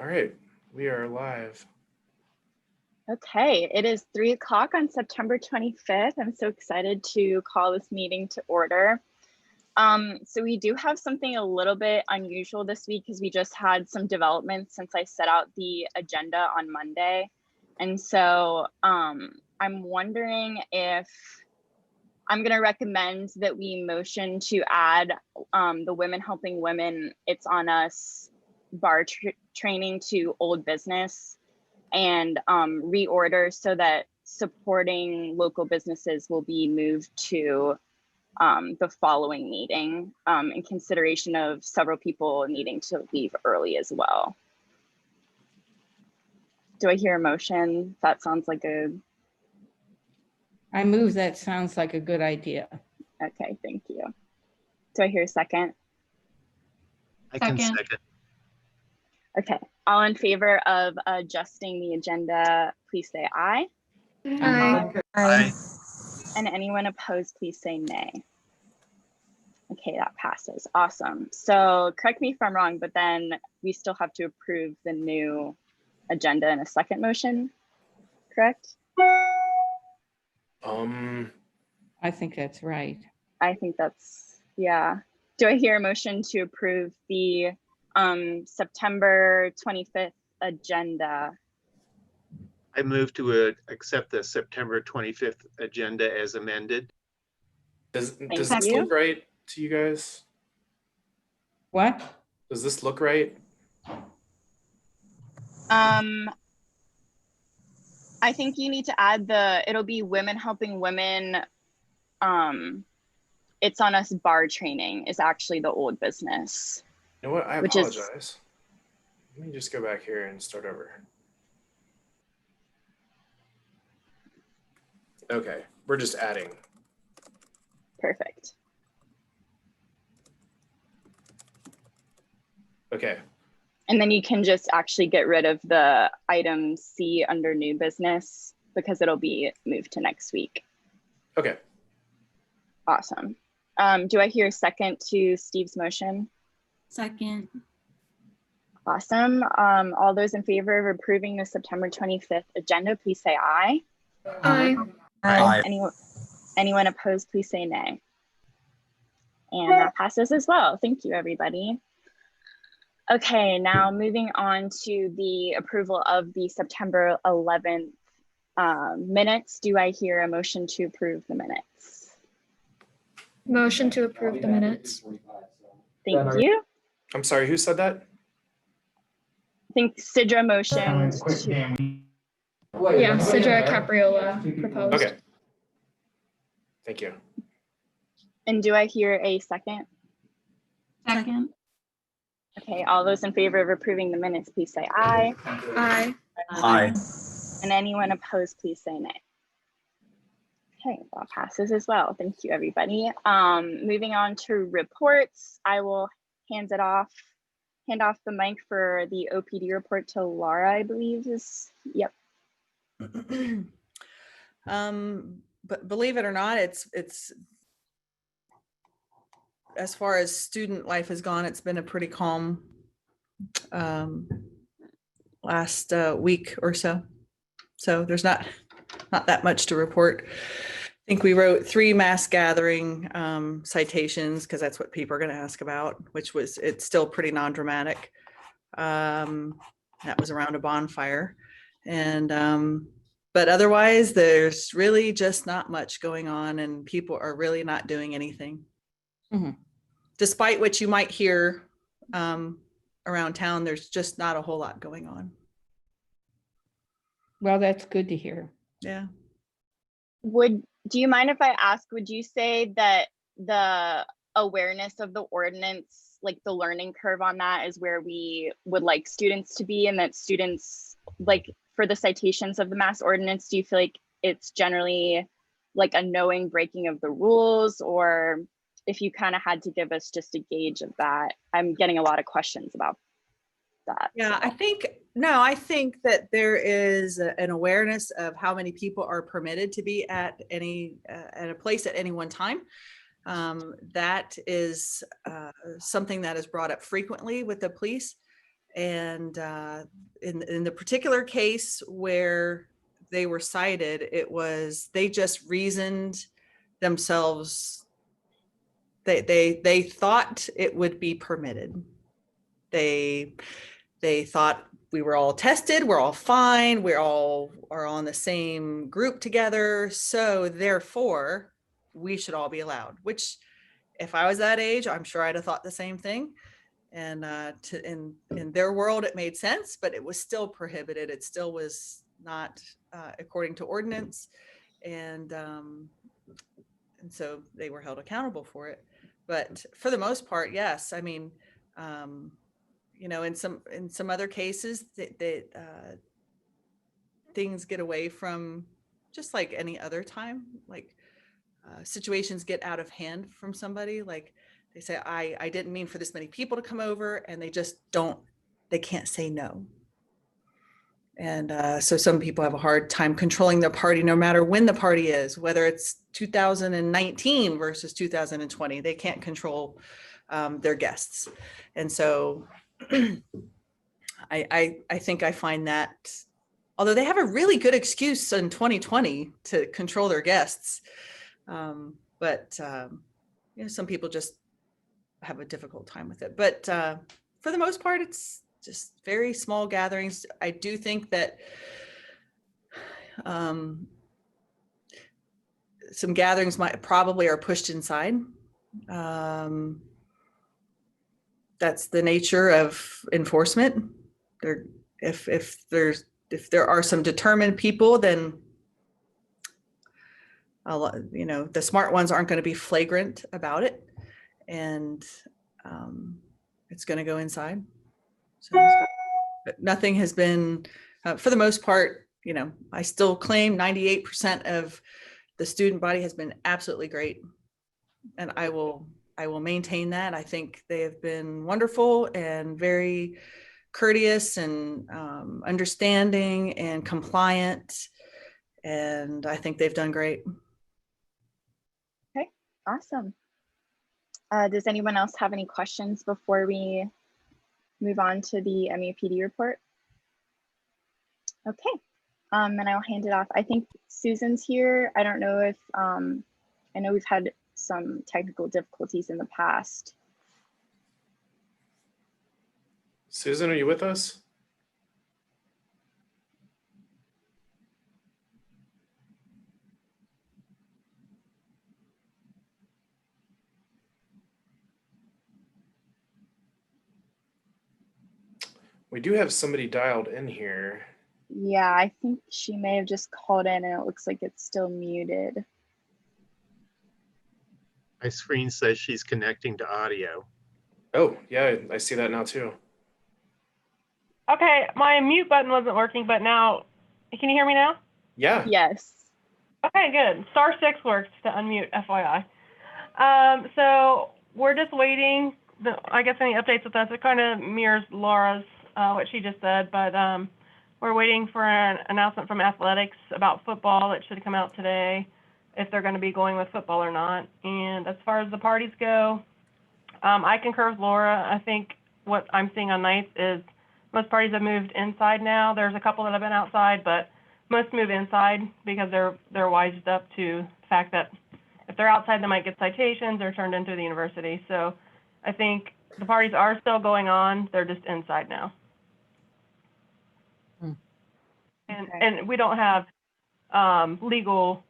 All right, we are live. Okay, it is 3 o'clock on September 25th. I'm so excited to call this meeting to order. So we do have something a little bit unusual this week because we just had some developments since I set out the agenda on Monday. And so I'm wondering if I'm going to recommend that we motion to add the Women Helping Women It's on Us bar training to old business and reorder so that supporting local businesses will be moved to the following meeting in consideration of several people needing to leave early as well. Do I hear a motion? That sounds like a... I move that sounds like a good idea. Okay, thank you. Do I hear a second? I can second. Okay, all in favor of adjusting the agenda, please say aye. Aye. Aye. And anyone opposed, please say nay. Okay, that passes. Awesome. So correct me if I'm wrong, but then we still have to approve the new agenda in a second motion, correct? I think that's right. I think that's, yeah. Do I hear a motion to approve the September 25th agenda? I move to accept the September 25th agenda as amended. Does this look right to you guys? What? Does this look right? I think you need to add it'll be Women Helping Women. It's on Us bar training is actually the old business. You know what? I apologize. Let me just go back here and start over. Okay, we're just adding. Perfect. Okay. And then you can just actually get rid of the item C under new business because it'll be moved to next week. Okay. Awesome. Do I hear a second to Steve's motion? Second. Awesome. All those in favor of approving the September 25th agenda, please say aye. Aye. Aye. Anyone opposed, please say nay. And that passes as well. Thank you, everybody. Okay, now moving on to the approval of the September 11th minutes. Do I hear a motion to approve the minutes? Motion to approve the minutes. Thank you. I'm sorry, who said that? I think Sidra motioned. Yeah, Sidra Capriola proposed. Okay. Thank you. And do I hear a second? Second. Okay, all those in favor of approving the minutes, please say aye. Aye. Aye. And anyone opposed, please say nay. Okay, that passes as well. Thank you, everybody. Moving on to reports, I will hand off the mic for the OPD report to Laura, I believe is, yep. But believe it or not, it's as far as student life has gone, it's been a pretty calm last week or so. So there's not that much to report. I think we wrote 3 mass gathering citations because that's what people are going to ask about, it's still pretty non-dramatic. That was around a bonfire. And but otherwise, there's really just not much going on and people are really not doing anything. Mm-hmm. Despite what you might hear around town, there's just not a whole lot going on. Well, that's good to hear. Yeah. Do you mind if I ask, would you say that the awareness of the ordinance, like the learning curve on that is where we would like students to be, and that students, like for the citations of the mass ordinance, do you feel like it's generally like a knowing breaking of the rules, or if you kind of had to give us just a gauge of that? I'm getting a lot of questions about that. Yeah, I think that there is an awareness of how many people are permitted to be at a place at any one time. That is something that is brought up frequently with the police. And in the particular case where they were cited, it was, they just reasoned themselves, they thought it would be permitted. They thought we were all tested, we're all fine, we all are on the same group together, so therefore we should all be allowed, which if I was that age, I'm sure I'd have thought the same thing. And in their world, it made sense, but it was still prohibited. It still was not according to ordinance. And so they were held accountable for it. But for the most part, yes. I mean, in some other cases that things get away from, just like any other time, like situations get out of hand from somebody. Like they say, I didn't mean for this many people to come over, and they can't say no. And so some people have a hard time controlling their party, no matter when the party is, whether it's 2019 versus 2020, they can't control their guests. And so I think I find that, although they have a really good excuse in 2020 to control their guests, but some people just have a difficult time with it. But for the most part, it's just very small gatherings. I do think that some gatherings probably are pushed inside. That's the nature of enforcement. If there are some determined people, then the smart ones aren't going to be flagrant about it, and it's going to go inside. So, but nothing has been, for the most part, I still claim 98% of the student body has been absolutely great, and I will maintain that. I think they have been wonderful and very courteous and understanding and compliant, and I think they've done great. Okay, awesome. Does anyone else have any questions before we move on to the MUPD report? Okay, and I'll hand it off. I think Susan's here. I don't know if, I know we've had some technical difficulties in the past. Susan, are you with us? We do have somebody dialed in here. Yeah, I think she may have just called in and it looks like it's still muted. My screen says she's connecting to audio. Oh, yeah, I see that now too. Okay, my mute button wasn't working, but now, can you hear me now? Yeah. Yes. Okay, good. *6 works to unmute, FYI. So we're just waiting. I guess any updates with us, it kind of mirrors Laura's, what she just said, but we're waiting for an announcement from athletics about football that should come out today, if they're going to be going with football or not. And as far as the parties go, I concur with Laura. I think what I'm seeing on nights is most parties have moved inside now. There's a couple that have been outside, but most move inside because they're wised up to the fact that if they're outside, they might get citations or turned into the university. So I think the parties are still going on. They're just inside now. And we don't have legal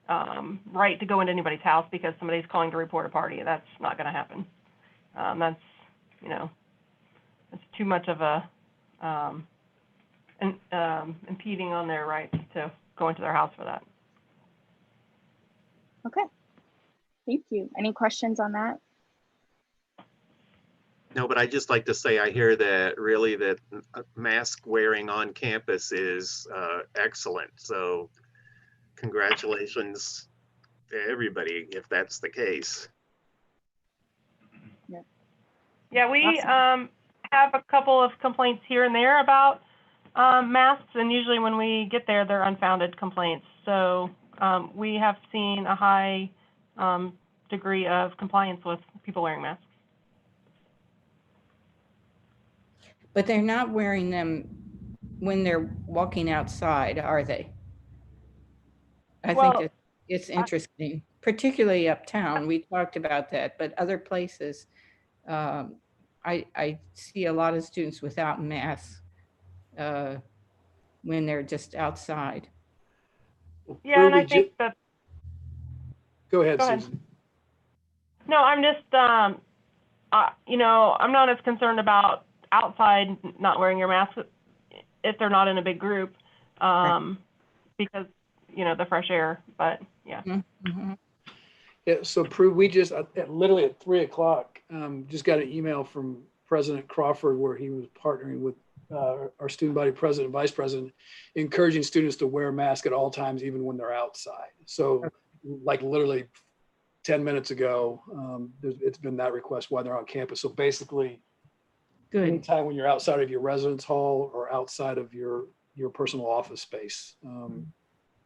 right to go into anybody's house because somebody's calling to report a party. That's not going to happen. That's, it's too much of a impeding on their rights to go into their house for that. Okay, thank you. Any questions on that? No, but I just like to say I hear that really that mask wearing on campus is excellent. So congratulations to everybody if that's the case. Yeah, we Awesome. have a couple of complaints here and there about masks, and usually when we get there, they're unfounded complaints. So we have seen a high degree of compliance with people wearing masks. but they're not wearing them when they're walking outside, are they? I think Well, that it's interesting, particularly uptown. We talked about that, but other places, I see a lot of students without masks when they're just outside. yeah, and I Prue, think that, go ahead, go ahead. Susan. No, I'm just, you know, I'm not as concerned about outside not wearing your mask if they're not in a big group, because, you know, the fresh air, but yeah. Mm-hmm. Yeah, so Prue, we just literally at 3 o'clock just got an email from President Crawford where he was partnering with our student body president and vice president, encouraging students to wear masks at all times, even when they're outside. So like literally 10 minutes ago, it's been that request while they're on campus. So basically, Good. anytime when you're outside of your residence hall or outside of your personal office space.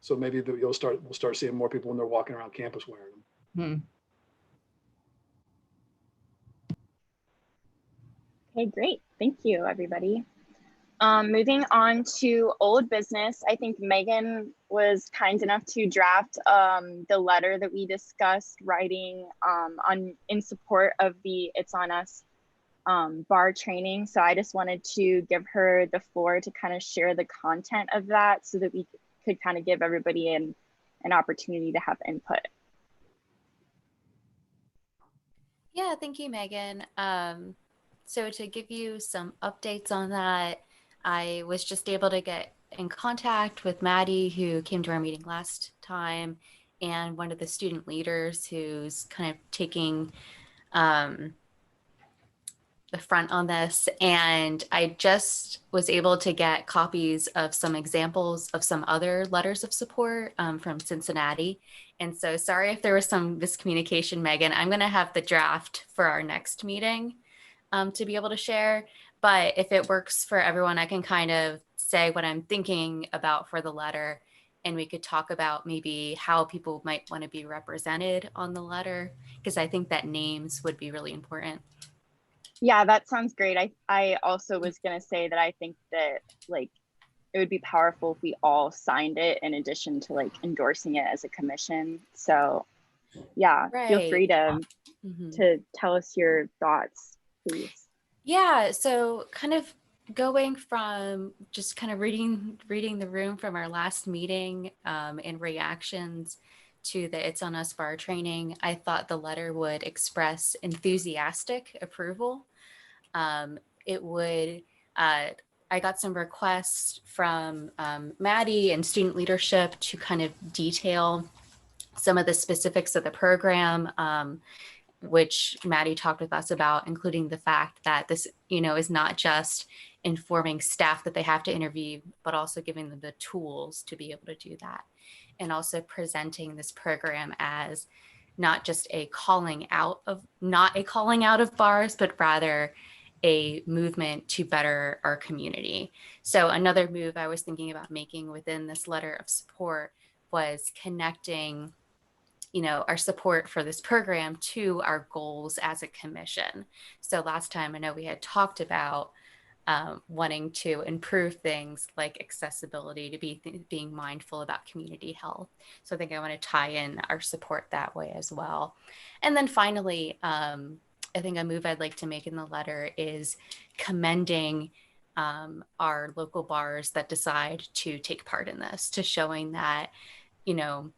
So maybe we'll start seeing more people when they're walking around campus wearing them. Okay, great. Thank you, everybody. Moving on to old business, I think Megan was kind enough to draft the letter that we discussed writing in support of the It's On Us bar training. So I just wanted to give her the floor to kind of share the content of that so that we could kind of give everybody an opportunity to have input. Yeah, thank you, Megan. So to give you some updates on that, I was just able to get in contact with Maddie, who came to our meeting last time, and one of the student leaders who's kind of taking the front on this. And I just was able to get copies of some examples of some other letters of support from Cincinnati. And so sorry if there was some miscommunication, Megan. I'm going to have the draft for our next meeting to be able to share. But if it works for everyone, I can kind of say what I'm thinking about for the letter, and we could talk about maybe how people might want to be represented on the letter, because I think that names would be really important. Yeah, that sounds great. I also was going to say that I think that like it would be powerful if we all signed it in addition to like endorsing it as a commission. So yeah, feel free to tell us your thoughts, please. Yeah, so kind of going from just kind of reading the room from our last meeting and reactions to the It's On Us bar training, I thought the letter would express enthusiastic approval. It would, I got some requests from Maddie and student leadership to kind of detail some of the specifics of the program, which Maddie talked with us about, including the fact that this, you know, is not just informing staff that they have to interview, but also giving them the tools to be able to do that. And also presenting this program as not just a calling out of, not a calling out of bars, but rather a movement to better our community. So another move I was thinking about making within this letter of support was connecting, you know, our support for this program to our goals as a commission. So last time I know we had talked about wanting to improve things like accessibility, to being mindful about community health. So I think I want to tie in our support that way as well. And then finally, I think a move I'd like to make in the letter is commending our local bars that decide to take part in this, to showing that, you know,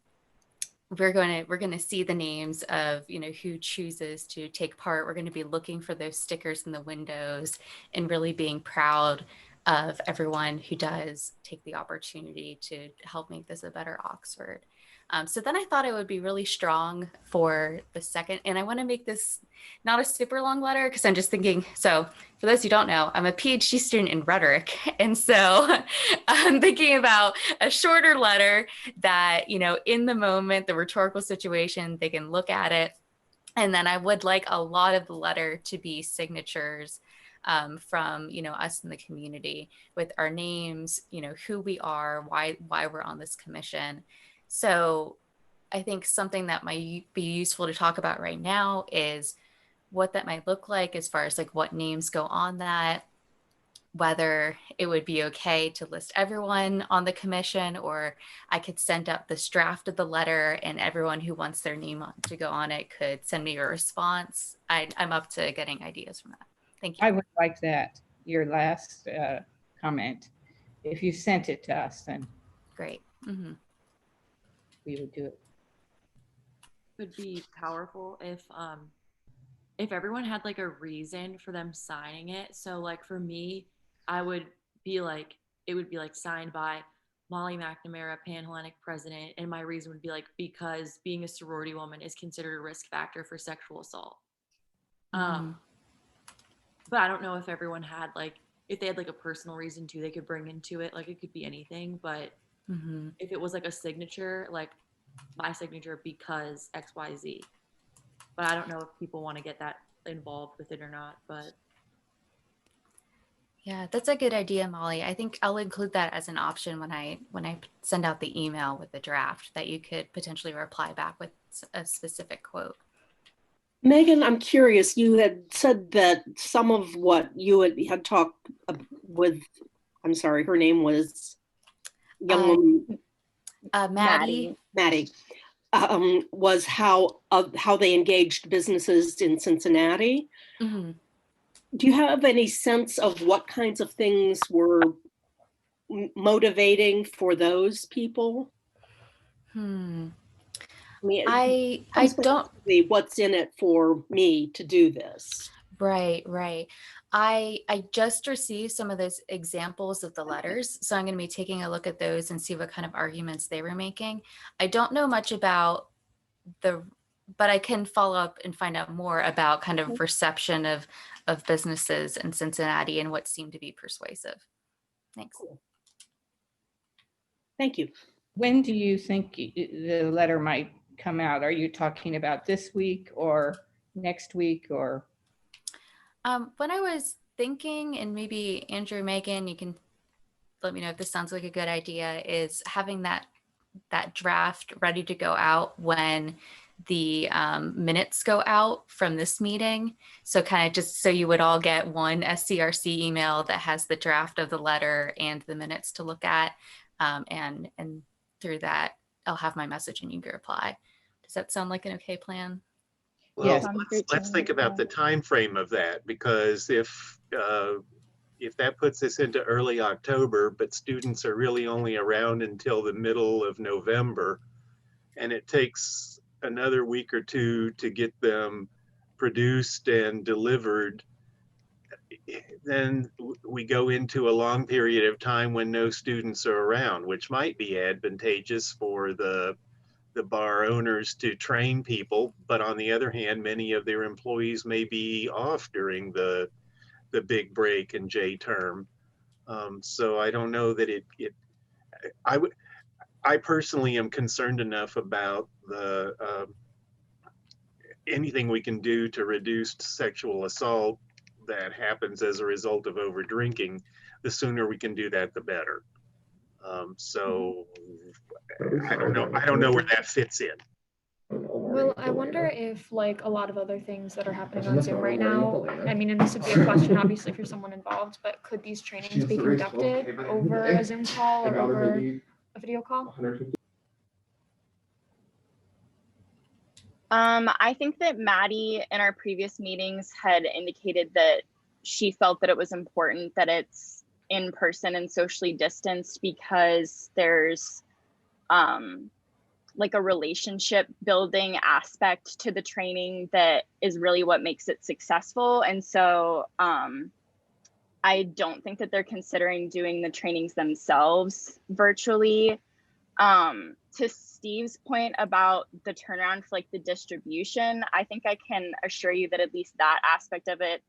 we're going to see the names of, you know, who chooses to take part. We're going to be looking for those stickers in the windows and really being proud of everyone who does take the opportunity to help make this a better Oxford. So then I thought it would be really strong for the second, and I want to make this not a super long letter because I'm just thinking, so for those who don't know, I'm a PhD student in rhetoric. And so I'm thinking about a shorter letter that, you know, in the moment, the rhetorical situation, they can look at it. And then I would like a lot of the letter to be signatures from, you know, us in the community with our names, you know, who we are, why we're on this commission. So I think something that might be useful to talk about right now is what that might look like as far as like what names go on that, whether it would be okay to list everyone on the commission, or I could send up this draft of the letter and everyone who wants their name to go on it could send me a response. I'm up to getting ideas from that. Thank you. I would like that, your last comment. If you sent it to us, then Great. we would do it. Would be powerful if everyone had like a reason for them signing it. So like for me, I would be like, it would be like signed by Molly McNamara, Pan-Hellenic president, and my reason would be like, because being a sorority woman is considered a risk factor for sexual assault. But I don't know if everyone had like, if they had like a personal reason too, they could bring into it. Like it could be anything, but if it was like a signature, like my signature because XYZ. But I don't know if people want to get that involved with it or not, but. Yeah, that's a good idea, Molly. I think I'll include that as an option when I send out the email with the draft, that you could potentially reply back with a specific quote. Megan, I'm curious, you had said that some of what you had talked with, I'm sorry, her name was young woman. Maddie. Was how they engaged businesses in Cincinnati. Do you have any sense of what kinds of things were motivating for those people? I mean, I don't. What's in it for me to do this? Right. I just received some of those examples of the letters, so I'm going to be taking a look at those and see what kind of arguments they were making. I don't know much about but I can follow up and find out more about kind of reception of businesses in Cincinnati and what seemed to be persuasive. Thanks. Cool. Thank you. When do you think the letter might come out? Are you talking about this week or next week or? When I was thinking, and maybe Andrew, Megan, you can let me know if this sounds like a good idea, is having that draft ready to go out when the minutes go out from this meeting. So kind of just so you would all get one SCRC email that has the draft of the letter and the minutes to look at. And through that, I'll have my message and you can reply. Does that sound like an okay plan? Well, Yes. let's think about the time frame of that, because if that puts us into early October, but students are really only around until the middle of November, and it takes another week or two to get them produced and delivered, then we go into a long period of time when no students are around, which might be advantageous for the bar owners to train people. But on the other hand, many of their employees may be off during the big break and J term. So I don't know that I personally am concerned enough about anything we can do to reduce sexual assault that happens as a result of over drinking. The sooner we can do that, the better. So I don't know where that fits in. Well, I wonder if like a lot of other things that are happening on Zoom right now, I mean, and this would be a question obviously for someone involved, but could these trainings be conducted over a Zoom call or over a video call? I think that Maddie in our previous meetings had indicated that she felt that it was important that it's in person and socially distanced because there's like a relationship building aspect to the training that is really what makes it successful. And so I don't think that they're considering doing the trainings themselves virtually. To Steve's point about the turnaround for like the distribution, I think I can assure you that at least that aspect of it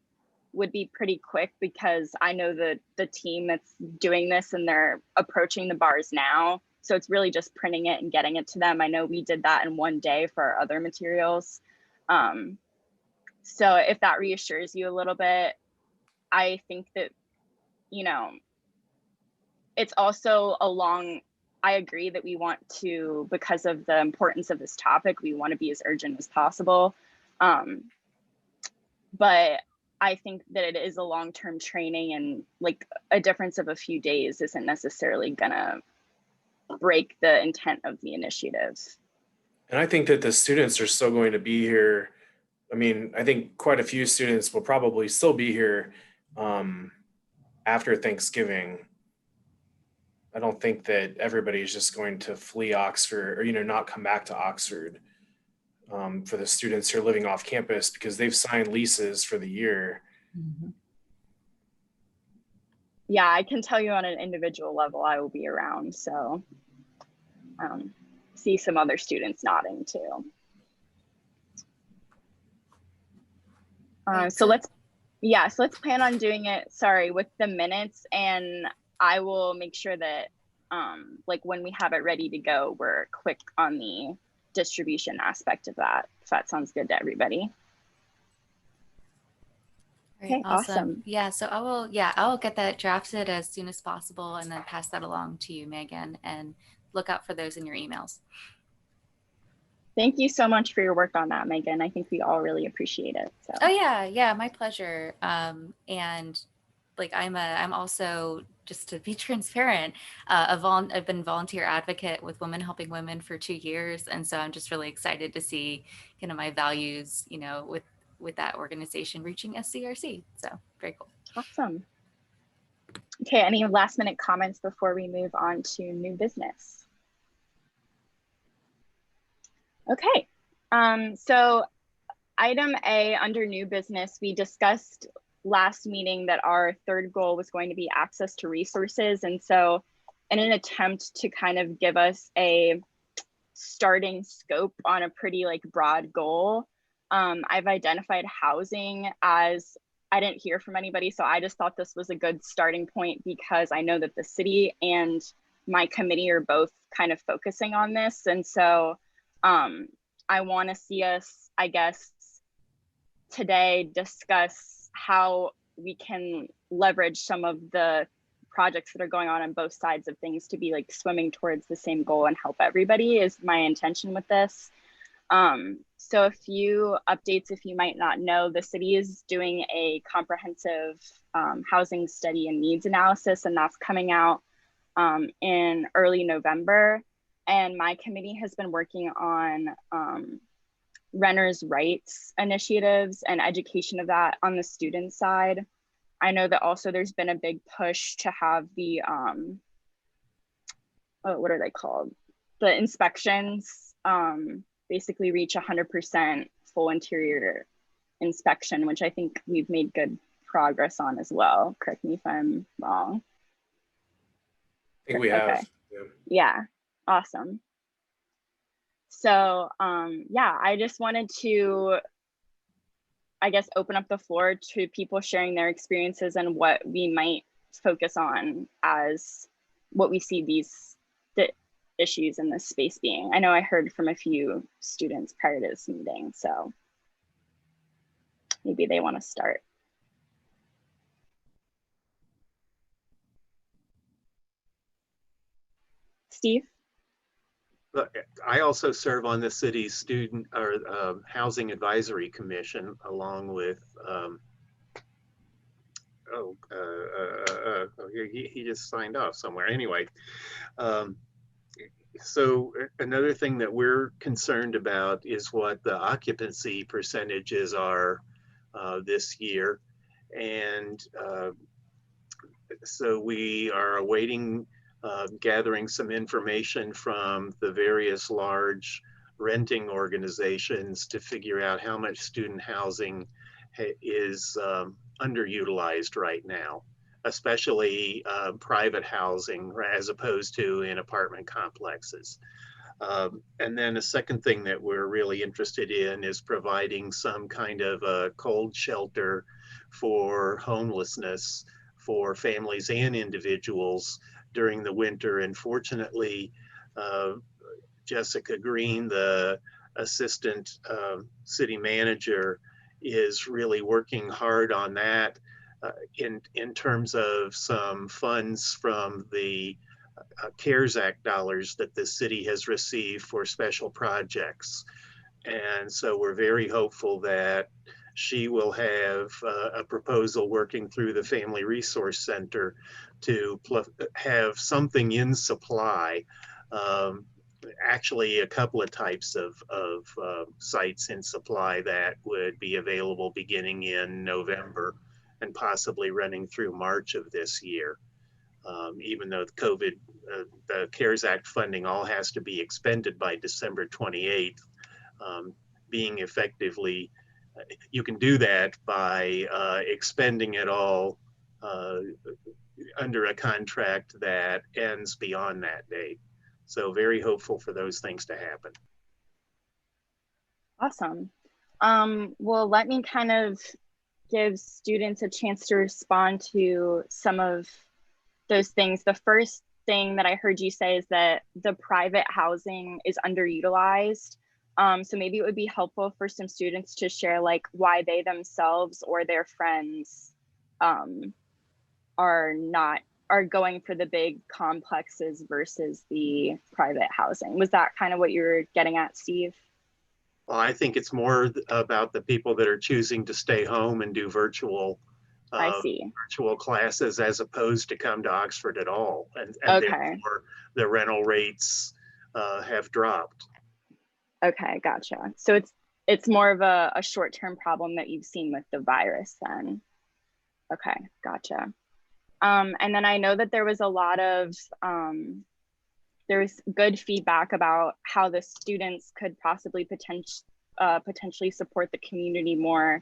would be pretty quick, because I know that the team that's doing this and they're approaching the bars now. So it's really just printing it and getting it to them. I know we did that in one day for our other materials. So if that reassures you a little bit, I think that, you know, it's also I agree that we want to, because of the importance of this topic, we want to be as urgent as possible. But I think that it is a long-term training, and like a difference of a few days isn't necessarily gonna break the intent of the initiative. And I think that the students are still going to be here. I mean, I think quite a few students will probably still be here after Thanksgiving. I don't think that everybody's just going to flee Oxford or, not come back to Oxford for the students who are living off campus because they've signed leases for the year. Mhm. Yeah, I can tell you on an individual level, I will be around. So see some other students nodding too. So let's plan on doing it, with the minutes, and I will make sure that like when we have it ready to go, we're quick on the distribution aspect of that, if that sounds good to everybody. Great, Okay, awesome. awesome. Yeah, so I will get that drafted as soon as possible and then pass that along to you, Megan, and look out for those in your emails. Thank you so much for your work on that, Megan. I think we all really appreciate it. So. Oh yeah, my pleasure. And like I'm also, just to be transparent, I've been volunteer advocate with Women Helping Women for 2 years, and so I'm just really excited to see kind of my values, with that organization reaching SCRC. So very cool. Awesome. Okay, any last minute comments before we move on to new business? Okay, so item A under new business, we discussed last meeting that our third goal was going to be access to resources. And so in an attempt to kind of give us a starting scope on a pretty broad goal, I've identified housing as, I didn't hear from anybody, so I just thought this was a good starting point because I know that the city and my committee are both kind of focusing on this. And so I want to see us, I guess, today discuss how we can leverage some of the projects that are going on both sides of things to be swimming towards the same goal and help everybody is my intention with this. So a few updates, if you might not know, the city is doing a comprehensive housing study and needs analysis, and that's coming out in early November. And my committee has been working on renters' rights initiatives and education of that on the student side. I know that also there's been a big push to have the, what are they called? The inspections basically reach 100% full interior inspection, which I think we've made good progress on as well. Correct me if I'm wrong. I think we have. Okay. Yeah, awesome. So yeah, I just wanted to, I guess, open up the floor to people sharing their experiences and what we might focus on as what we see the issues in this space being. I know I heard from a few students prior to this meeting, so maybe they want to start. Steve? I also serve on the city's student or housing advisory commission, along with he just signed off somewhere. Anyway, so another thing that we're concerned about is what the occupancy percentages are this year, and so we are awaiting gathering some information from the various large renting organizations to figure out how much student housing is underutilized right now, especially private housing as opposed to in apartment complexes. And then a second thing that we're really interested in is providing some kind of a cold shelter for homelessness for families and individuals during the winter. And fortunately, Jessica Green, the assistant city manager, is really working hard on that in terms of some funds from the CARES Act dollars that the city has received for special projects. And so we're very hopeful that she will have a proposal working through the Family Resource Center to have something in supply. Actually, a couple of types of sites in supply that would be available beginning in November and possibly running through March of this year. Even though the CARES Act funding all has to be expended by December 28th, being effectively, you can do that by expending it all under a contract that ends beyond that date. So very hopeful for those things to happen. Awesome. Well, let me kind of give students a chance to respond to some of those things. The first thing that I heard you say is that the private housing is underutilized. So maybe it would be helpful for some students to share like why they themselves or their friends are going for the big complexes versus the private housing. Was that kind of what you were getting at, Steve? Well, I think it's more about the people that are choosing to stay home and do virtual classes as opposed to come to Oxford at all. And okay. Therefore the rental rates have dropped. Okay, gotcha. So it's more of a short-term problem that you've seen with the virus then. Okay, gotcha. And then I know that there was a lot of, there was good feedback about how the students could possibly potentially support the community more.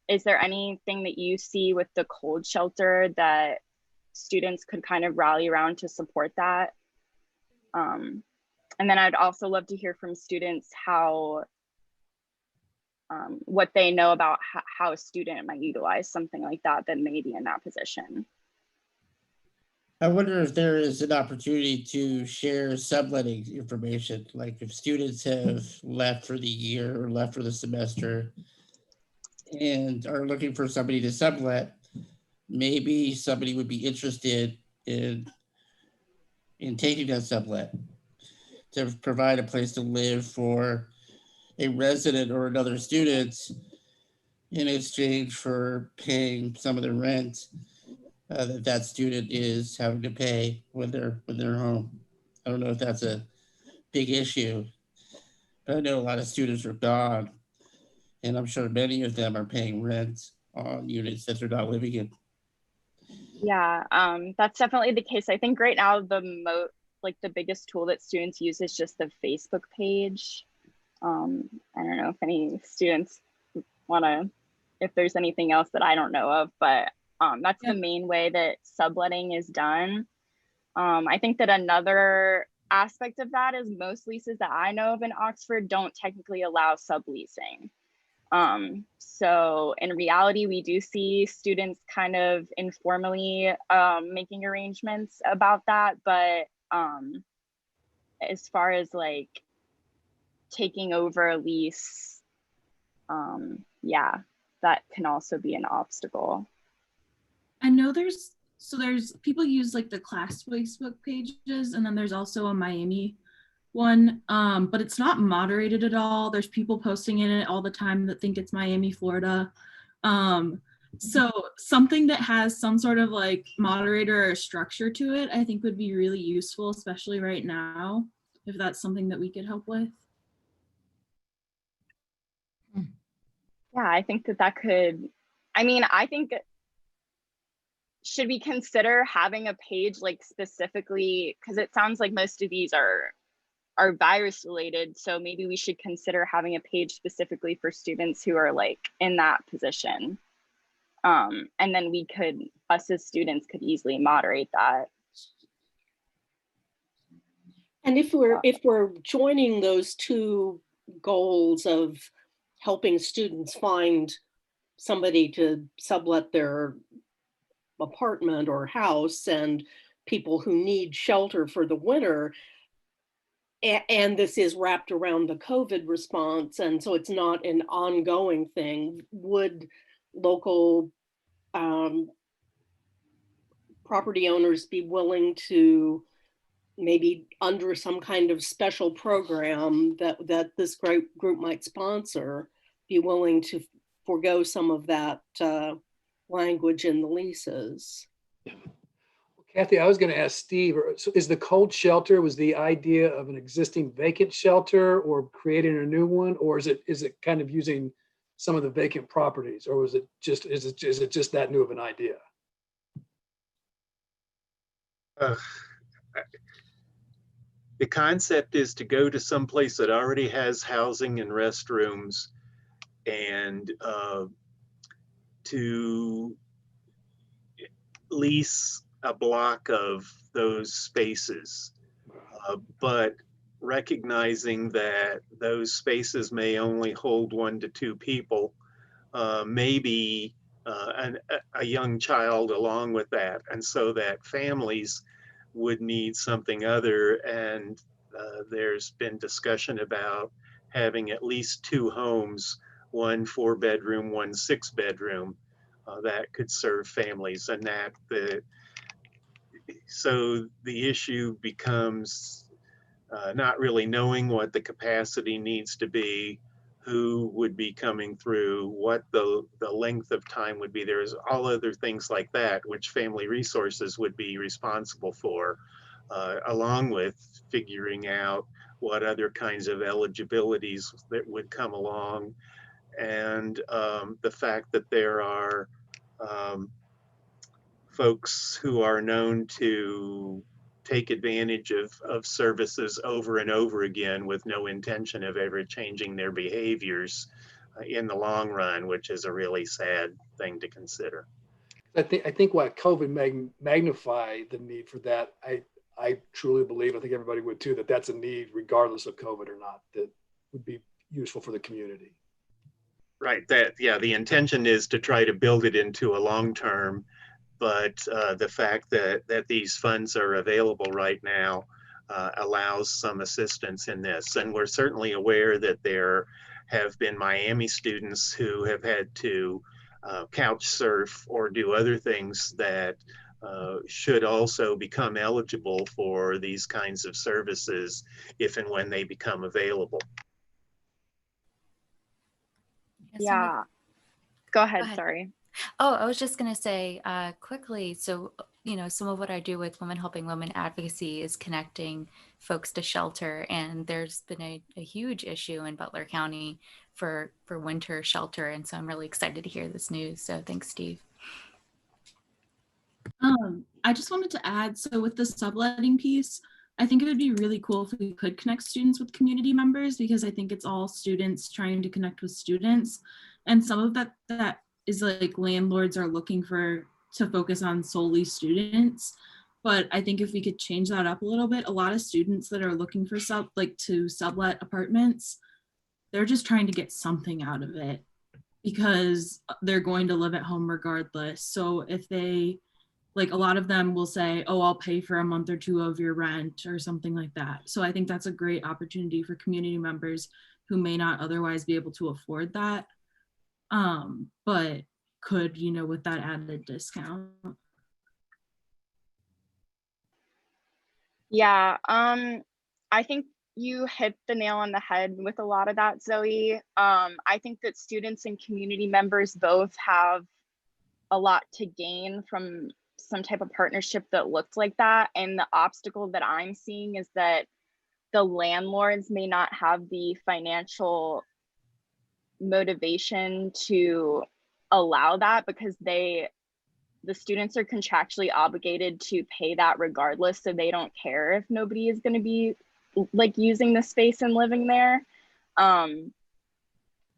Is there anything that you see with the cold shelter that students could kind of rally around to support that? And then I'd also love to hear from students how, what they know about how a student might utilize something like that may be in that position. I wonder if there is an opportunity to share subletting information, like if students have left for the year or left for the semester and are looking for somebody to sublet, maybe somebody would be interested in taking that sublet to provide a place to live for a resident or another student in exchange for paying some of the rent that student is having to pay when they're home. I don't know if that's a big issue, but I know a lot of students are gone, and I'm sure many of them are paying rent on units that they're not living in. Yeah, that's definitely the case. I think right now the biggest tool that students use is just the Facebook page. I don't know if any students if there's anything else that I don't know of, but that's the main way that subletting is done. I think that another aspect of that is most leases that I know of in Oxford don't technically allow subleasing. So in reality, we do see students kind of informally making arrangements about that, but as far as like taking over a lease, yeah, that can also be an obstacle. I know there's people use like the class Facebook pages, and then there's also a Miami one, but it's not moderated at all. There's people posting in it all the time that think it's Miami, Florida. So something that has some sort of like moderator or structure to it, I think would be really useful, especially right now, if that's something that we could help with. Yeah, I think that could, I think, should we consider having a page like specifically, because it sounds like most of these are virus related, so maybe we should consider having a page specifically for students who are like in that position. And then us as students could easily moderate that. And if we're joining those two goals of helping students find somebody to sublet their apartment or house and people who need shelter for the winter, and this is wrapped around the COVID response, and so it's not an ongoing thing, would local property owners be willing to, maybe under some kind of special program that this group might sponsor, be willing to forego some of that language in the leases. Kathy, I was going to ask Steve, so is the cold shelter, was the idea of an existing vacant shelter or creating a new one, or is it kind of using some of the vacant properties, or is it just that new of an idea? The concept is to go to some place that already has housing and restrooms and to lease a block of those spaces, but recognizing that those spaces may only hold 1 to 2 people, maybe a young child along with that, and so that families would need something other. And there's been discussion about having at least 2 homes, 1 4-bedroom, 1 6-bedroom, that could serve families. And that so the issue becomes not really knowing what the capacity needs to be, who would be coming through, what the length of time would be. There's all other things like that, which family resources would be responsible for, along with figuring out what other kinds of eligibilities that would come along. And the fact that there are folks who are known to take advantage of services over and over again with no intention of ever changing their behaviors in the long run, which is a really sad thing to consider. I think why COVID magnified the need for that, I truly believe, I think everybody would too, that that's a need regardless of COVID or not, that would be useful for the community. Right, the intention is to try to build it into a long-term, but the fact that these funds are available right now allows some assistance in this. And we're certainly aware that there have been Miami students who have had to couch surf or do other things that should also become eligible for these kinds of services if and when they become available. Yeah. Go ahead, Go ahead. sorry. Oh, I was just going to say quickly. So, some of what I do with Women Helping Women advocacy is connecting folks to shelter. And there's been a huge issue in Butler County for winter shelter. And so I'm really excited to hear this news. So thanks, Steve. I just wanted to add, so with the subletting piece, I think it would be really cool if we could connect students with community members, because I think it's all students trying to connect with students. And some of that is like landlords are looking to focus on solely students. But I think if we could change that up a little bit, a lot of students that are looking for to sublet apartments, they're just trying to get something out of it because they're going to live at home regardless. So if they, like, a lot of them will say, oh, I'll pay for a month or 2 of your rent or something like that. So I think that's a great opportunity for community members who may not otherwise be able to afford that, but could, with that added discount. Yeah, I think you hit the nail on the head with a lot of that, Zoe. I think that students and community members both have a lot to gain from some type of partnership that looked like that. And the obstacle that I'm seeing is that the landlords may not have the financial motivation to allow that, because the students are contractually obligated to pay that regardless. So they don't care if nobody is going to be like using the space and living there.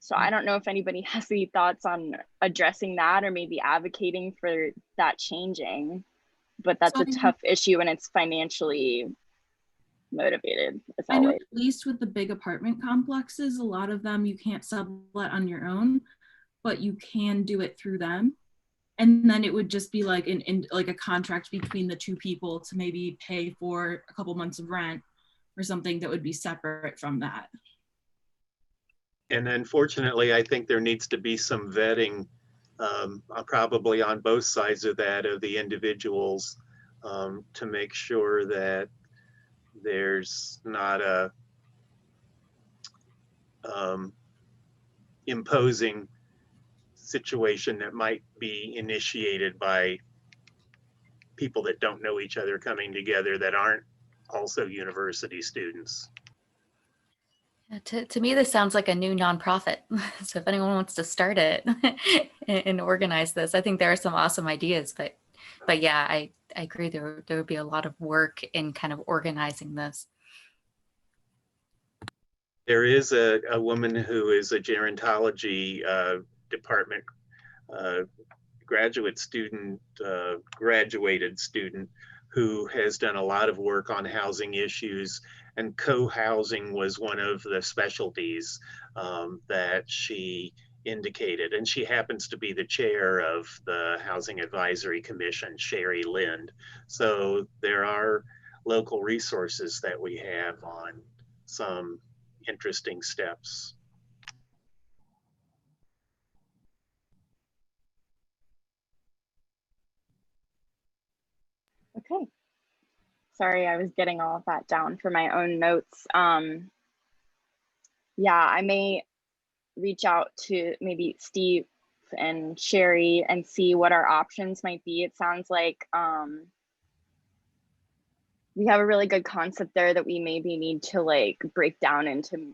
So I don't know if anybody has any thoughts on addressing that or maybe advocating for that changing, but that's a tough issue and it's financially motivated. I know at least with the big apartment complexes, a lot of them you can't sublet on your own, but you can do it through them. And then it would just be like like a contract between the 2 people to maybe pay for a couple months of rent or something that would be separate from that. And unfortunately, I think there needs to be some vetting, probably on both sides of that, of the individuals, to make sure that there's not a imposing situation that might be initiated by people that don't know each other coming together that aren't also university students. To me, this sounds like a new nonprofit. So if anyone wants to start it and organize this, I think there are some awesome ideas. But yeah, I agree. There would be a lot of work in kind of organizing this. There is a woman who is a gerontology department graduated student who has done a lot of work on housing issues, and co-housing was one of the specialties that she indicated. And she happens to be the chair of the Housing Advisory Commission, Sherry Lind. So there are local resources that we have on some interesting steps. Okay. Sorry, I was getting all of that down for my own notes. Yeah, I may reach out to maybe Steve and Sherry and see what our options might be. It sounds like we have a really good concept there that we maybe need to like break down into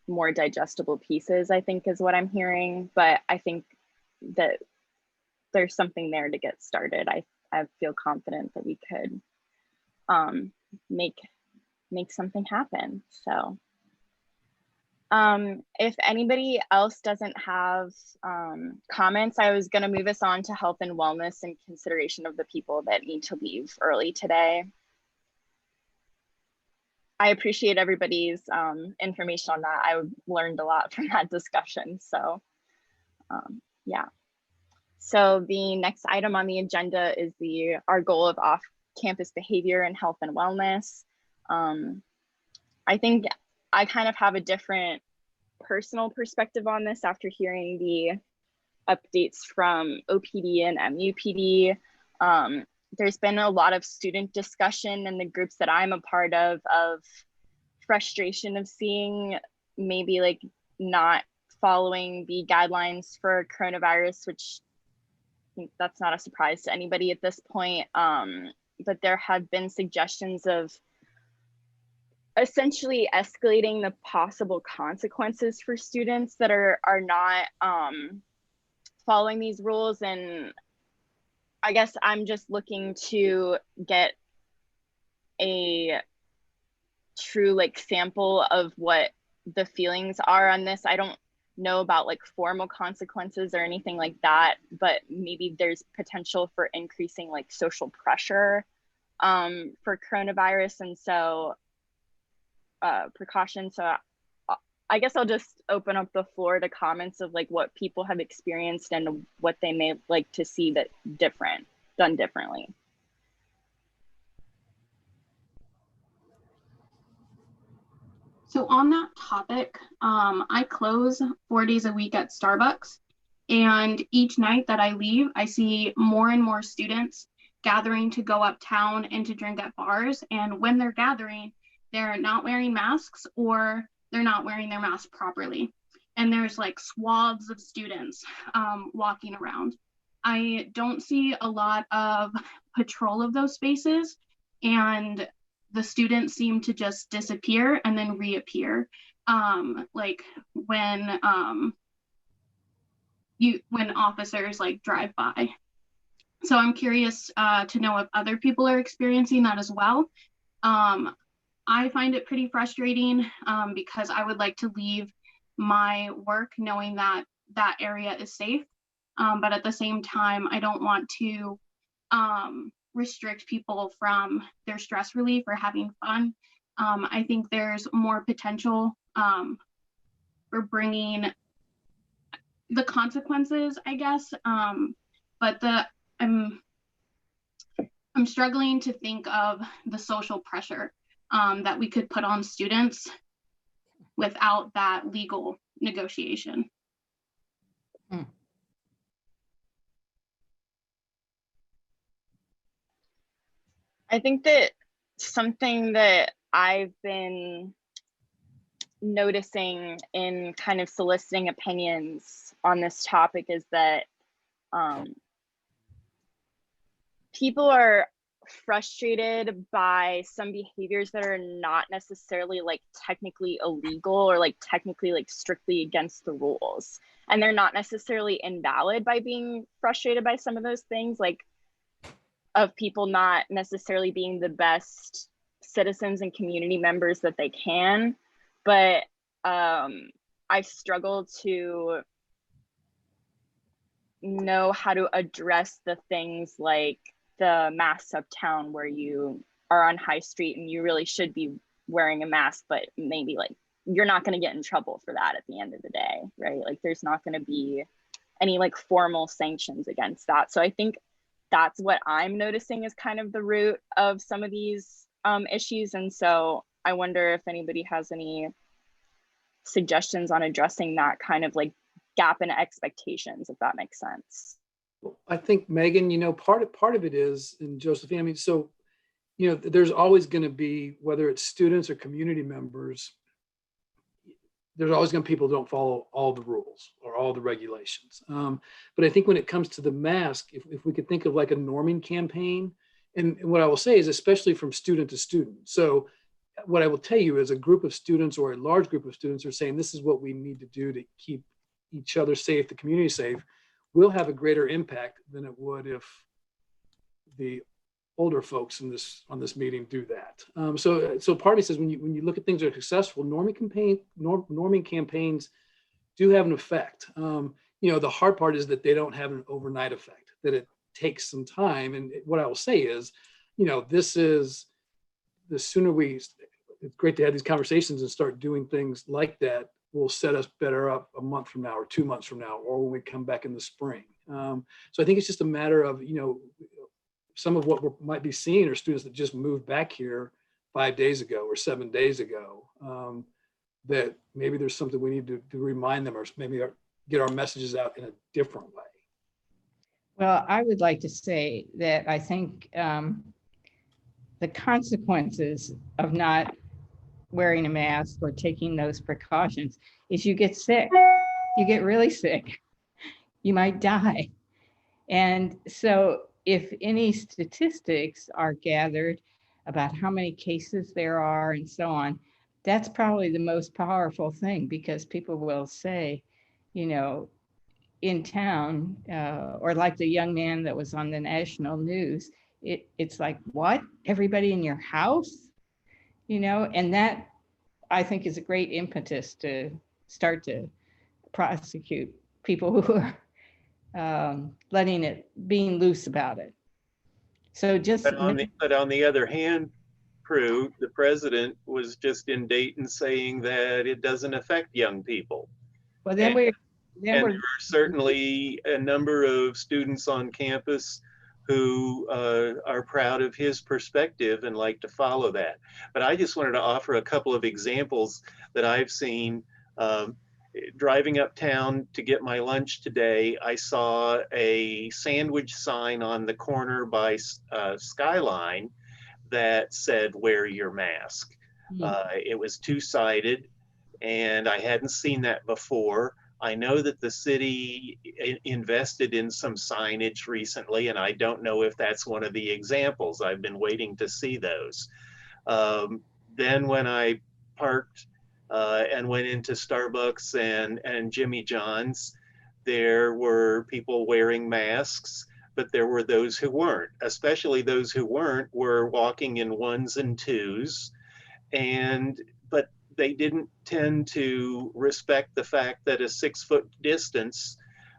more digestible pieces, I think is what I'm hearing. But I think that there's something there to get started. I feel confident that we could make something happen. So if anybody else doesn't have comments, I was going to move us on to health and wellness in consideration of the people that need to leave early today. I appreciate everybody's information on that. I learned a lot from that discussion. So yeah. So the next item on the agenda is our goal of off-campus behavior and health and wellness. I think I kind of have a different personal perspective on this after hearing the updates from OPD and MUPD. There's been a lot of student discussion in the groups that I'm a part of frustration of seeing maybe like not following the guidelines for coronavirus, which I think that's not a surprise to anybody at this point. But there have been suggestions of essentially escalating the possible consequences for students that are not following these rules. And I guess I'm just looking to get a true like sample of what the feelings are on this. I don't know about like formal consequences or anything like that, but maybe there's potential for increasing like social pressure for coronavirus. And so precautions. So I guess I'll just open up the floor to comments of like what people have experienced and what they may like to see that done differently. So on that topic, I close 4 days a week at Starbucks, and each night that I leave, I see more and more students gathering to go uptown and to drink at bars. And when they're gathering, they're not wearing masks or they're not wearing their mask properly. And there's like swaths of students walking around. I don't see a lot of patrol of those spaces, and the students seem to just disappear and then reappear. Like when officers like drive by. So I'm curious to know if other people are experiencing that as well. I find it pretty frustrating because I would like to leave my work knowing that that area is safe. But at the same time, I don't want to restrict people from their stress relief or having fun. I think there's more potential for bringing the consequences, I guess. But I'm struggling to think of the social pressure that we could put on students without that legal negotiation. I think that something that I've been noticing in kind of soliciting opinions on this topic is that people are frustrated by some behaviors that are not necessarily like technically illegal or like technically like strictly against the rules, and they're not necessarily invalid by being frustrated by some of those things, like of people not necessarily being the best citizens and community members that they can. But I've struggled to know how to address the things like the masks uptown where you are on High Street and you really should be wearing a mask, but maybe like you're not going to get in trouble for that at the end of the day, right? Like there's not going to be any like formal sanctions against that. So I think that's what I'm noticing is kind of the root of some of these issues. And so I wonder if anybody has any suggestions on addressing that kind of like gap in expectations, if that makes sense. I think, Megan, part of it is, and Josephine, I mean, so, there's always going to be, whether it's students or community members, there's always going to be people who don't follow all the rules or all the regulations. But I think when it comes to the mask, if we could think of like a norming campaign, and what I will say is especially from student to student. So what I will tell you is a group of students or a large group of students are saying, this is what we need to do to keep each other safe, the community safe, will have a greater impact than it would if the older folks on this meeting do that. So part of me says when you look at things that are successful, norming campaigns do have an effect. The hard part is that they don't have an overnight effect, that it takes some time. And what I will say is, this is the sooner it's great to have these conversations and start doing things like that will set us better up a month from now or 2 months from now, or when we come back in the spring. So I think it's just a matter of, some of what we might be seeing are students that just moved back here 5 days ago or 7 days ago, that maybe there's something we need to remind them, or maybe get our messages out in a different way. Well, I would like to say that I think the consequences of not wearing a mask or taking those precautions is you get sick. You get really sick. You might die. And so if any statistics are gathered about how many cases there are and so on, that's probably the most powerful thing, because people will say, in town, or like the young man that was on the national news, it's like, what? Everybody in your house? And that I think is a great impetus to start to prosecute people who are being loose about it. So just. But on the other hand, Prue, the president was just in Dayton saying that it doesn't affect young people. Well, there are certainly a number of students on campus who are proud of his perspective and like to follow that. But I just wanted to offer a couple of examples that I've seen. Driving uptown to get my lunch today, I saw a sandwich sign on the corner by Skyline that said, "Wear your mask." It was two-sided, and I hadn't seen that before. I know that the city invested in some signage recently, and I don't know if that's one of the examples. I've been waiting to see those. Then when I parked and went into Starbucks and Jimmy John's, there were people wearing masks, but there were those who weren't. Especially those who weren't were walking in ones and twos, but they didn't tend to respect the fact that a 6-foot distance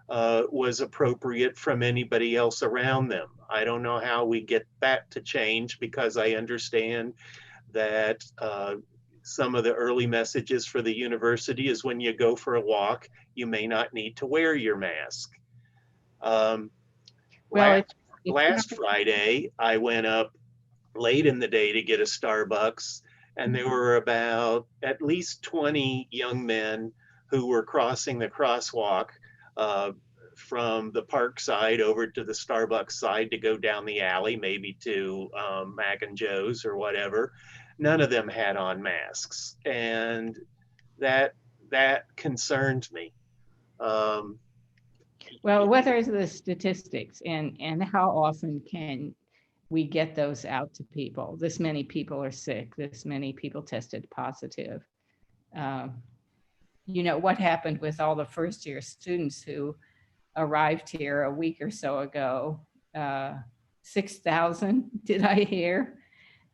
was appropriate from anybody else around them. I don't know how we get that to change, because I understand that some of the early messages for the university is when you go for a walk, you may not need to wear your mask. Last Friday, I went up late in the day to get a Starbucks, and there were about at least 20 young men who were crossing the crosswalk from the park side over to the Starbucks side to go down the alley, maybe to Mac and Joe's or whatever. None of them had on masks. And that concerns me. Um, Well, what are the statistics and how often can we get those out to people? This many people are sick, this many people tested positive. You know, what happened with all the first year students who arrived here a week or so ago? 6,000, did I hear?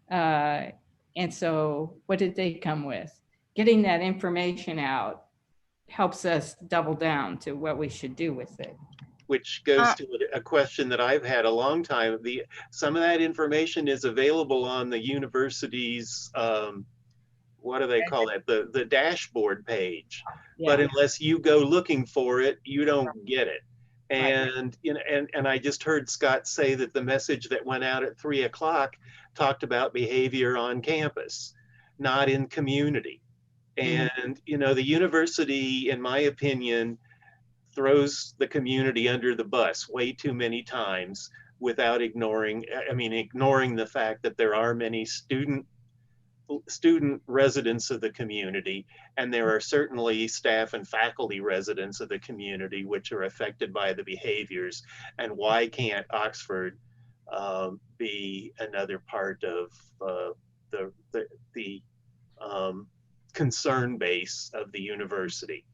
And so what did they come with? Getting that information out helps us double down to what we should do with it. which goes to a question that I've had a long time. Some of that information is available on the university's, what do they call that? The dashboard page. Yeah. But unless you go looking for it, you don't get it. Right. And you know, and I just heard Scott say that the message that went out at 3 o'clock talked about behavior on campus, not in community. And you know, the university, in my opinion, throws the community under the bus way too many times without ignoring the fact that there are many student residents of the community, and there are certainly staff and faculty residents of the community which are affected by the behaviors. And why can't Oxford be another part of the concern base of the university?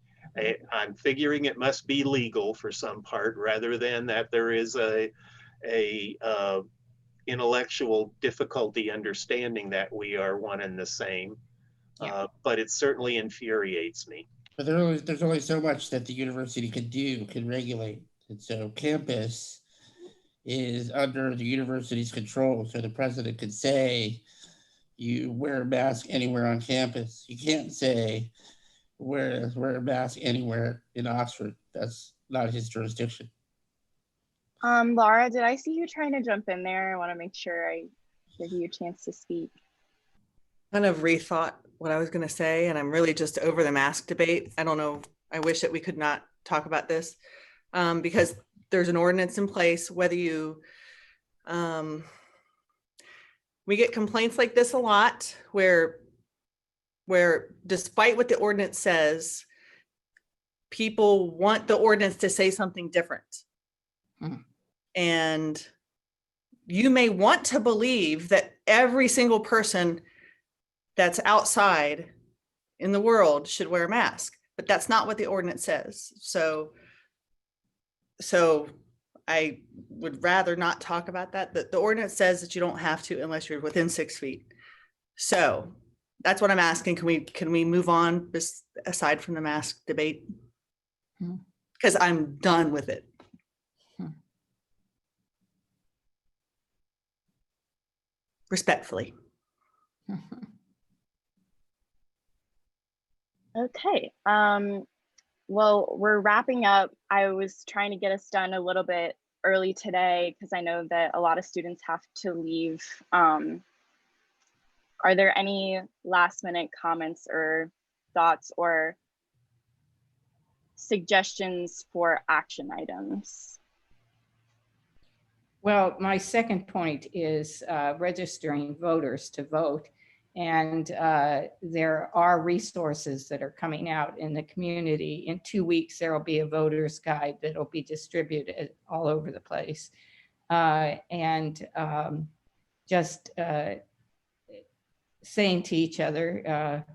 I'm figuring it must be legal for some part, rather than that there is a intellectual difficulty understanding that we are one and the same. But it certainly infuriates me. But there's only so much that the university can regulate. And so campus is under the university's control. So the president could say, you wear a mask anywhere on campus. You can't say, wear a mask anywhere in Oxford. That's not his jurisdiction. Laura, did I see you trying to jump in there? I want to make sure I give you a chance to speak. Kind of rethought what I was going to say, and I'm really just over the mask debate. I don't know. I wish that we could not talk about this because there's an ordinance in place. Whether you, we get complaints like this a lot, where despite what the ordinance says, people want the ordinance to say something different. And you may want to believe that every single person that's outside in the world should wear a mask, but that's not what the ordinance says. So I would rather not talk about that. The ordinance says that you don't have to unless you're within 6 feet. So that's what I'm asking. Can we move on aside from the mask debate? Because I'm done with it. Respectfully. Okay. Well, we're wrapping up. I was trying to get us done a little bit early today because I know that a lot of students have to leave. Are there any last minute comments or thoughts or suggestions for action items? Well, my second point is registering voters to vote. And there are resources that are coming out in the community. In 2 weeks, there will be a voter's guide that will be distributed all over the place. Just saying to each other,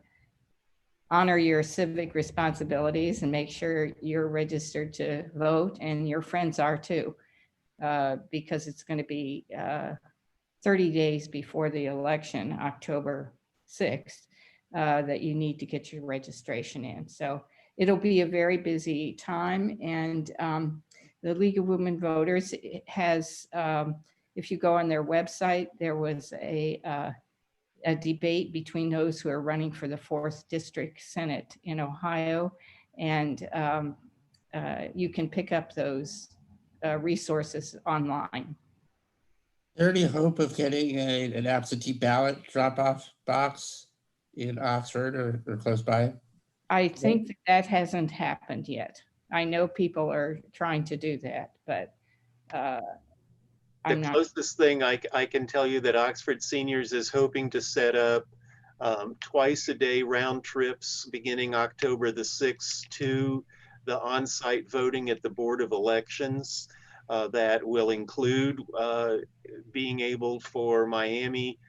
honor your civic responsibilities and make sure you're registered to vote and your friends are too. Because it's going to be 30 days before the election, October 6th, that you need to get your registration in. So it'll be a very busy time. And the League of Women Voters has, if you go on their website, there was a debate between those who are running for the 4th District Senate in Ohio. And you can pick up those resources online. Is there any hope of getting an absentee ballot drop-off box in Oxford or close by? I think that hasn't happened yet. I know people are trying to do that, but the closest thing I can tell you that Oxford Seniors is hoping to set up twice a day round trips beginning October the 6th to the on-site voting at the Board of Elections. That will include being able for Miami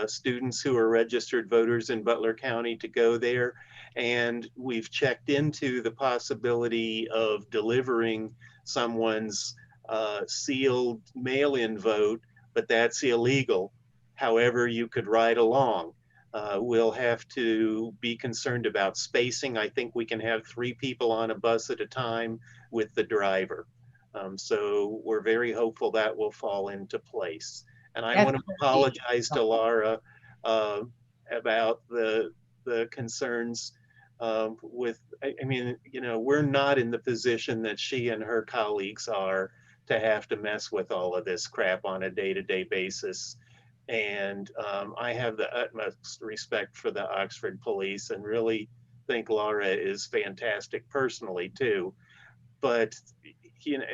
students who are registered voters in Butler County to go there. And we've checked into the possibility of delivering someone's sealed mail-in vote, but that's illegal. However, you could ride along. We'll have to be concerned about spacing. I think we can have 3 people on a bus at a time with the driver. So we're very hopeful that will fall into place. And I want to apologize to Laura about the concerns with, I mean, you know, we're not in the position that she and her colleagues are to have to mess with all of this crap on a day-to-day basis. And I have the utmost respect for the Oxford police and really think Laura is fantastic personally too. But you know,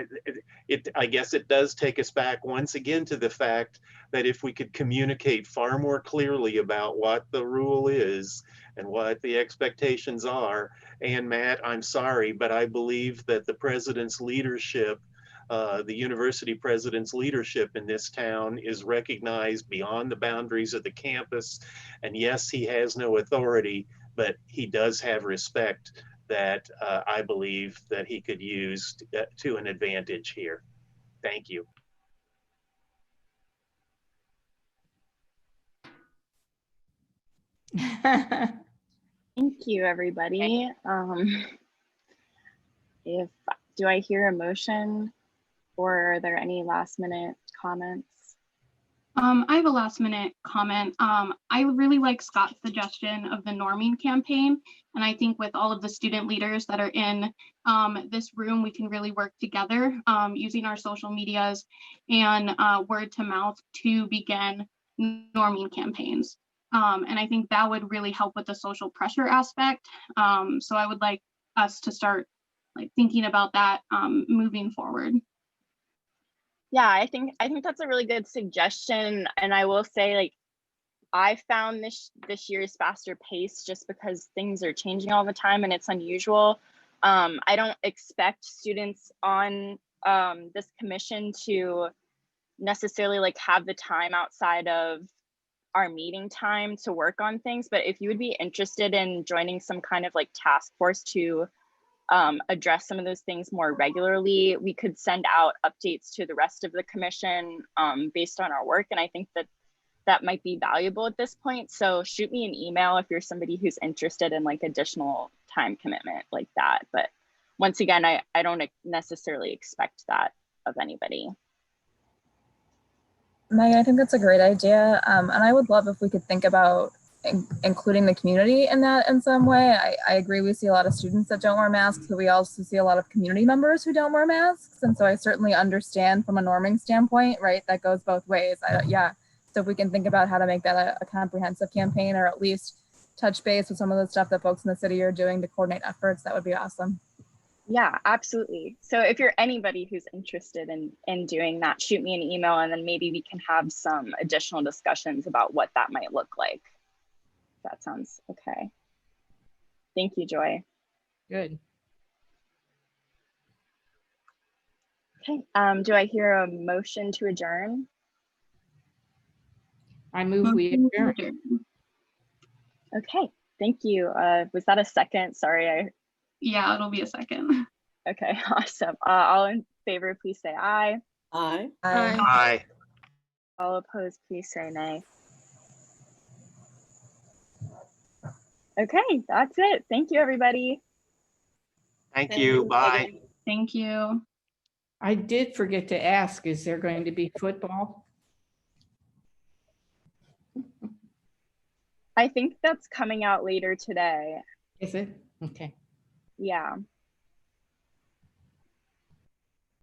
I guess it does take us back once again to the fact that if we could communicate far more clearly about what the rule is and what the expectations are. And Matt, I'm sorry, but I believe that the president's leadership, the university president's leadership in this town is recognized beyond the boundaries of the campus. And yes, he has no authority, but he does have respect that I believe that he could use to an advantage here. Thank you. Thank you, everybody. Do I hear a motion, or are there any last minute comments? I have a last minute comment. I really like Scott's suggestion of the norming campaign. And I think with all of the student leaders that are in this room, we can really work together using our social medias and word to mouth to begin norming campaigns. And I think that would really help with the social pressure aspect. So I would like us to start thinking about that moving forward. Yeah, I think that's a really good suggestion. And I will say, like, I found this year's faster pace just because things are changing all the time and it's unusual. I don't expect students on this commission to necessarily have the time outside of our meeting time to work on things. But if you would be interested in joining some kind of task force to address some of those things more regularly, we could send out updates to the rest of the commission based on our work. And I think that might be valuable at this point. So shoot me an email if you're somebody who's interested in additional time commitment like that. But once again, I don't necessarily expect that of anybody. Megan, I think that's a great idea. And I would love if we could think about including the community in that in some way. I agree, we see a lot of students that don't wear masks, but we also see a lot of community members who don't wear masks. And so I certainly understand from a norming standpoint, right, that goes both ways. Yeah, so if we can think about how to make that a comprehensive campaign, or at least touch base with some of the stuff that folks in the city are doing to coordinate efforts, that would be awesome. Yeah, absolutely. So if you're anybody who's interested in doing that, shoot me an email and then maybe we can have some additional discussions about what that might look like. That sounds okay. Thank you, Joy. Good. Okay, do I hear a motion to adjourn? I move we adjourn. Okay, thank you. Was that a second? Sorry, Yeah, it'll be a second. Okay, awesome. All in favor, please say aye. Aye. Aye. All opposed, please say nay. Okay, that's it. Thank you, everybody. Thank you. Bye. Thank you. I did forget to ask, is there going to be football? I think that's coming out later today. Is it? Okay. Yeah.